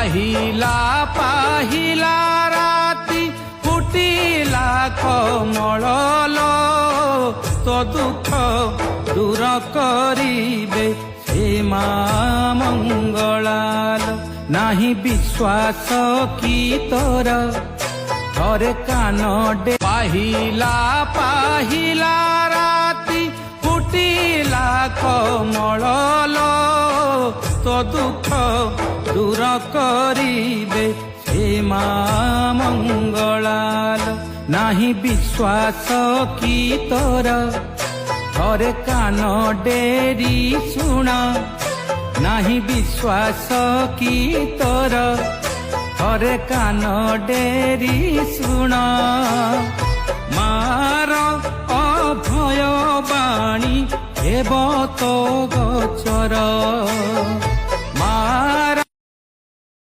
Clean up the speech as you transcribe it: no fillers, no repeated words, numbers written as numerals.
পাহিলা পাহিলা রাতি ফুটিলা কমল তো দুঃখ দূর করিবে হে মা মঙ্গলাল। নাহি বিশ্বাস কি তোর ঘরে কান ডে পাহিলা পাহিলা রাতি ফুটিলা কমল তো দুঃখ দূর করিবে হে মা মঙ্গলাল। নাহি বিশ্বাস কি তোর ঘরে কান ডেরি শুণ। নাহি বিশ্বাস কি তোর ঘরে কান ডেরি শুণ। মার অভয় বাণী ହେବ তো ଗୋଚର। ମାର